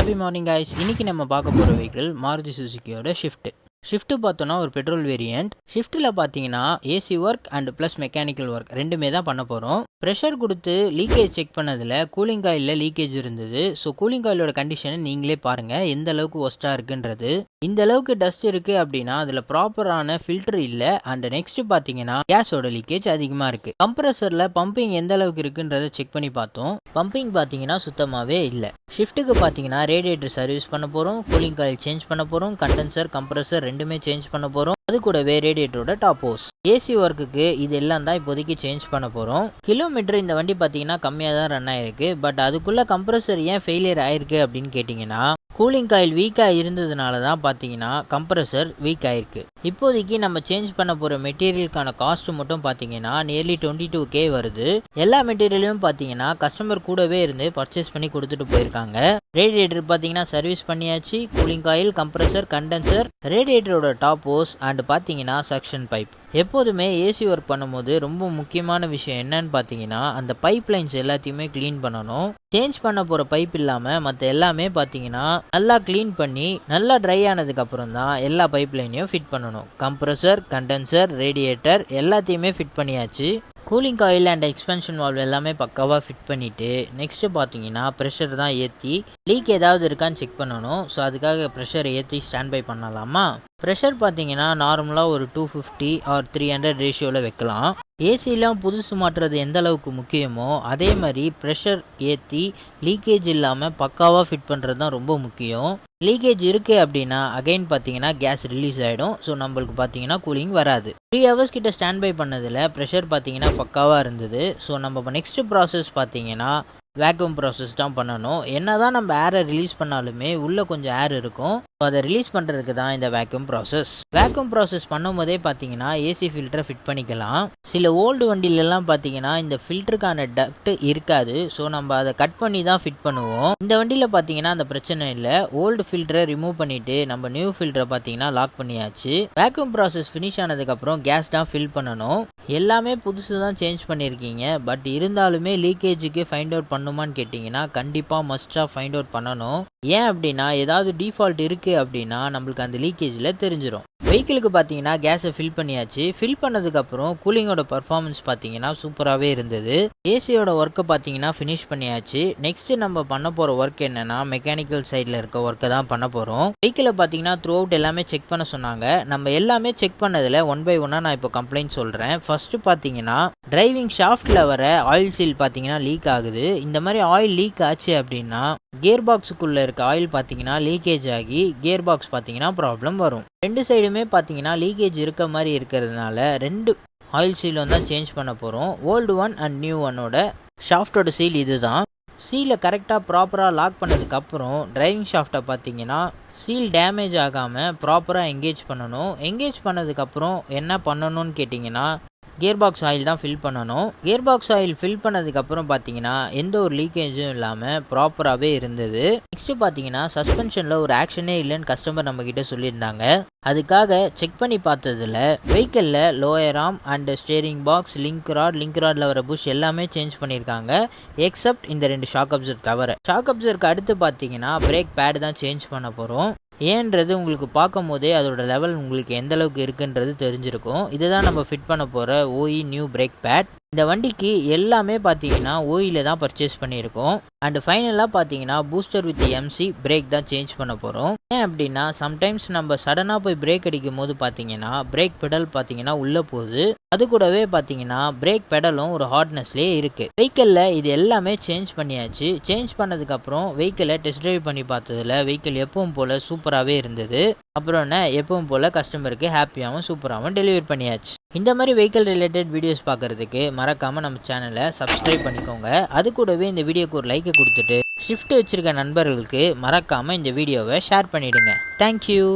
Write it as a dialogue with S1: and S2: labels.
S1: Happy morning guys. இன்னைக்கு நம்ம பார்க்க போற வெஹிக்கிள் மாருதி சுசுகியோட ஷிஃப்ட் பார்த்தோன்னா ஒரு பெட்ரோல் வேரியன்ட். ஷிஃப்ட்டில் பார்த்தீங்கன்னா AC work and plus mechanical work ரெண்டுமே தான் பண்ண போகிறோம். ப்ரெஷர் கொடுத்து லீக்கேஜ் செக் பண்ணதில் கூலிங் காயிலில் லீக்கேஜ் இருந்தது. ஸோ கூலிங் காயிலோட கண்டிஷனை நீங்களே பாருங்கள் எந்த அளவுக்கு ஒஸ்ட்டாக இருக்குன்றது. இந்த அளவுக்கு டஸ்ட் இருக்குது அப்படின்னா அதில் ப்ராப்பரான ஃபில்டர் இல்லை. அண்ட் நெக்ஸ்ட் பார்த்தீங்கன்னா கேஸோட லீக்கேஜ் அதிகமாக இருக்குது. கம்ப்ரஸரில் பம்பிங் எந்த அளவுக்கு இருக்குன்றதை செக் பண்ணி பார்த்தோம். பம்பிங் பார்த்தீங்கன்னா சுத்தமாகவே இல்லை. ஷிஃப்ட்டுக்கு பார்த்தீங்கன்னா ரேடியேட்டர் சர்வீஸ் பண்ண போகிறோம், கூலிங் காயில் சேஞ்ச் பண்ண போகிறோம், கண்டென்சர் கம்ப்ரஸர் ரெண்டுமே சேஞ்ச் பண்ண போகிறோம். அது கூடவே ரேடியேட்டரோட டாப் ஹோஸ். ஏசி ஒர்க்குக்கு இது எல்லாம் தான் இப்போதைக்கு சேஞ்ச் பண்ண போகிறோம். கிலோமீட்டர் இந்த வண்டி பார்த்தீங்கன்னா கம்மியாக தான் ரன் ஆயிருக்கு. பட் அதுக்குள்ளே கம்ப்ரஸர் ஏன் ஃபெயிலியர் ஆயிருக்கு அப்படின்னு கேட்டிங்கன்னா கூலிங் காயில் வீக்காக இருந்ததுனால தான் பார்த்தீங்கன்னா கம்ப்ரஸர் வீக் ஆயிருக்கு. இப்போதைக்கு நம்ம சேஞ்ச் பண்ண போகிற மெட்டீரியலுக்கான காஸ்ட் மட்டும் பார்த்தீங்கன்னா நியர்லி 22K வருது. எல்லா மெட்டீரியலும் பார்த்தீங்கன்னா கஸ்டமர் கூடவே இருந்து பர்ச்சேஸ் பண்ணி கொடுத்துட்டு போயிருக்காங்க. ரேடியேட்டர் பார்த்தீங்கன்னா சர்வீஸ் பண்ணியாச்சு. கூலிங் காயில், கம்ப்ரஸர், கண்டென்சர், ரேடியேட்டரோட டாப் ஹோஸ் அண்ட் பார்த்தீங்கன்னா சக்ஷன் பைப். எப்போதுமே ஏசி ஒர்க் பண்ணும்போது ரொம்ப முக்கியமான விஷயம் என்னன்னு பார்த்தீங்கன்னா அந்த பைப் லைன்ஸ் எல்லாத்தையுமே க்ளீன் பண்ணணும். சேஞ்ச் பண்ண போகிற பைப் இல்லாமல் மற்ற எல்லாமே பார்த்தீங்கன்னா நல்லா க்ளீன் பண்ணி நல்லா ட்ரை ஆனதுக்கு அப்புறம் தான் எல்லா பைப் லைனையும் ஃபிட் பண்ணணும். கம்ப்ரஸர், கண்டென்சர், ரேடியேட்டர் எல்லாத்தையுமே ஃபிட் பண்ணியாச்சு. கூலிங் காயில் அண்ட் எக்ஸ்பென்ஷன் வால்வ் எல்லாமே பக்காவாக ஃபிட் பண்ணிவிட்டு நெக்ஸ்ட்டு பார்த்தீங்கன்னா ப்ரெஷர் தான் ஏற்றி லீக் ஏதாவது இருக்கான்னு செக் பண்ணணும். ஸோ அதுக்காக ப்ரெஷர் ஏற்றி ஸ்டாண்ட் பை பண்ணலாமா? ப்ரெஷர் பார்த்தீங்கன்னா நார்மலாக ஒரு 250 ஆர் 300 ரேஷியோவில் வைக்கலாம். ஏசிலாம் புதுசு மாற்றுறது எந்த அளவுக்கு முக்கியமோ அதே மாதிரி ப்ரெஷர் ஏற்றி லீக்கேஜ் இல்லாமல் பக்காவாக ஃபிட் பண்ணுறது தான் ரொம்ப முக்கியம். லீக்கேஜ் இருக்குது அப்படின்னா அகைன் பார்த்தீங்கன்னா கேஸ் ரிலீஸ் ஆகிடும். ஸோ நம்மளுக்கு பார்த்தீங்கன்னா கூலிங் வராது. 3 ஹவர்ஸ் கிட்ட ஸ்டாண்ட் பை பண்ணதில் ப்ரெஷர் பார்த்தீங்கன்னா பக்காவாக இருந்தது. ஸோ நம்ம நெக்ஸ்ட் ப்ராசஸ் பார்த்தீங்கன்னா வேக்யூம் ப்ராசஸ் தான் பண்ணணும். என்ன தான் நம்ம ஏரை ரிலீஸ் பண்ணாலுமே உள்ளே கொஞ்சம் ஏர் இருக்கும். ஸோ அதை ரிலீஸ் பண்ணுறதுக்கு தான் இந்த வேக்யூம் ப்ராசஸ். வேக்யூம் ப்ராசஸ் பண்ணும் போதே பார்த்தீங்கன்னா ஏசி ஃபில்டரை ஃபிட் பண்ணிக்கலாம். சில ஓல்டு வண்டியிலலாம் பார்த்தீங்கன்னா இந்த ஃபில்டருக்கான டக்ட் இருக்காது. ஸோ நம்ம அதை கட் பண்ணி தான் ஃபிட் பண்ணுவோம். இந்த வண்டியில் பார்த்தீங்கன்னா அந்த பிரச்சனை இல்லை. ஓல்டு ஃபில்டரை ரிமூவ் பண்ணிவிட்டு நம்ம நியூ ஃபில்டரை பார்த்தீங்கன்னா லாக் பண்ணியாச்சு. வேக்யூம் ப்ராசஸ் ஃபினிஷ் ஆனதுக்கப்புறம் கேஸ் தான் ஃபில் பண்ணணும். எல்லாமே புதுசு தான் சேஞ்ச் பண்ணியிருக்கீங்க. பட் இருந்தாலுமே லீக்கேஜுக்கு ஃபைண்ட் அவுட் பண்ணுமான்னு கேட்டிங்கன்னா கண்டிப்பாக மஸ்ட்டாக ஃபைண்ட் அவுட் பண்ணணும். ஏன் அப்படின்னா ஏதாவது டிஃபால்ட் இருக்குது அப்படின்னா நம்மளுக்கு அந்த லீக்கேஜில் தெரிஞ்சிடும். வெஹிக்கிளுக்கு பார்த்தீங்கன்னா கேஸை ஃபில் பண்ணியாச்சு. ஃபில் பண்ணதுக்கப்புறம் கூலிங்கோட பர்ஃபார்மன்ஸ் பார்த்தீங்கன்னா சூப்பராகவே இருந்தது. ஏசியோட ஒர்க்கை பார்த்தீங்கன்னா ஃபினிஷ் பண்ணியாச்சு. நெக்ஸ்ட் நம்ம பண்ண போகிற ஒர்க் என்னன்னா மெக்கானிக்கல் சைடில் இருக்க ஒர்க்கை தான் பண்ண போகிறோம். வெஹிக்கிளை பார்த்தீங்கன்னா த்ரூ அவுட் எல்லாமே செக் பண்ண சொன்னாங்க. நம்ம எல்லாமே செக் பண்ணதில் 1 by 1 நான் இப்போ கம்ப்ளைண்ட் சொல்கிறேன். ஃபர்ஸ்ட் பார்த்தீங்கன்னா டிரைவிங் ஷாஃப்டில் வர ஆயில் சீல் பார்த்தீங்கன்னா லீக் ஆகுது. இந்த மாதிரி ஆயில் லீக் ஆச்சு அப்படின்னா கியர் பாக்ஸுக்குள்ளே இருக்க ஆயில் பார்த்தீங்கன்னா லீக்கேஜ் ஆகி கியர் பாக்ஸ் பார்த்தீங்கன்னா ப்ராப்ளம் வரும். ரெண்டு சைடுமே பார்த்தீங்கன்னா லீக்கேஜ் இருக்க மாதிரி இருக்கிறதுனால 2 ஆயில் சீலும் தான் சேஞ்ச் பண்ண போகிறோம். ஓல்டு ஒன் அண்ட் நியூ ஒன்னோட ஷாஃப்டோட சீல் இது தான். சீலை கரெக்டாக ப்ராப்பராக லாக் பண்ணதுக்கப்புறம் டிரைவிங் ஷாஃப்டை பார்த்தீங்கன்னா சீல் டேமேஜ் ஆகாமல் ப்ராப்பராக எங்கேஜ் பண்ணணும். எங்கேஜ் பண்ணதுக்கப்புறம் என்ன பண்ணணும்னு கேட்டிங்கன்னா கியர் பாக்ஸ் ஆயில் தான் ஃபில் பண்ணணும். கியர் பாக்ஸ் ஆயில் ஃபில் பண்ணதுக்கப்புறம் பார்த்தீங்கன்னா எந்த ஒரு லீக்கேஜும் இல்லாமல் ப்ராப்பராகவே இருந்தது. நெக்ஸ்ட்டு பார்த்தீங்கன்னா சஸ்பென்ஷனில் ஒரு ஆக்ஷனே இல்லைன்னு கஸ்டமர் நம்மக்கிட்ட சொல்லியிருந்தாங்க. அதுக்காக செக் பண்ணி பார்த்ததில் வெஹிக்கிளில் lower arm and steering box, link ராடில் வர புஷ் எல்லாமே சேஞ்ச் பண்ணியிருக்காங்க. எக்ஸப்ட் இந்த 2 ஷாக் அப்சர் தவிர. ஷாக் அப்சருக்கு அடுத்து பார்த்தீங்கன்னா பிரேக் பேட் தான் சேஞ்ச் பண்ண போகிறோம். ஏன்றது உங்களுக்கு பார்க்கும் போதே அதோட லெவல் உங்களுக்கு எந்த அளவுக்கு இருக்குன்றது தெரிஞ்சிருக்கும். இதுதான் நம்ம ஃபிட் பண்ண போகிற ஓஇ நியூ பிரேக் பேட். இந்த வண்டிக்கு எல்லாமே பார்த்தீங்கன்னா ஓயில தான் பர்ச்சேஸ் பண்ணியிருக்கோம். அண்ட் ஃபைனலாக பார்த்தீங்கன்னா பூஸ்டர் வித் எம்சி பிரேக் தான் சேஞ்ச் பண்ண போகிறோம். ஏன் அப்படின்னா சம்டைம்ஸ் நம்ம சடனாக போய் பிரேக் அடிக்கும் போது பார்த்தீங்கன்னா பிரேக் பெடல் பார்த்தீங்கன்னா உள்ளே போகுது. அது கூடவே பார்த்தீங்கன்னா பிரேக் பெடலும் ஒரு ஹார்ட்னஸ்லேயே இருக்குது. வெஹிக்கிளில் இது எல்லாமே சேஞ்ச் பண்ணியாச்சு. சேஞ்ச் பண்ணதுக்கப்புறம் வெஹிக்கிளை டெஸ்ட் ட்ரைவ் பண்ணி பார்த்ததில் வெஹிக்கிள் எப்பவும் போல் சூப்பராகவே இருந்தது. அப்புறம் என்ன எப்பவும் போல் கஸ்டமருக்கு ஹாப்பியாகவும் சூப்பராகவும் டெலிவரி பண்ணியாச்சு. இந்த மாதிரி வெஹிக்கிள் ரிலேட்டட் வீடியோஸ் பார்க்குறதுக்கு மறக்காமல் நம்ம சேனலை சப்ஸ்கிரைப் பண்ணிக்கோங்க. அது கூடவே இந்த வீடியோக்கு ஒரு லைக்கை கொடுத்துட்டு ஷிஃப்ட் வச்சுருக்க நண்பர்களுக்கு மறக்காமல் இந்த வீடியோவை ஷேர் பண்ணிவிடுங்க. தேங்க்யூ.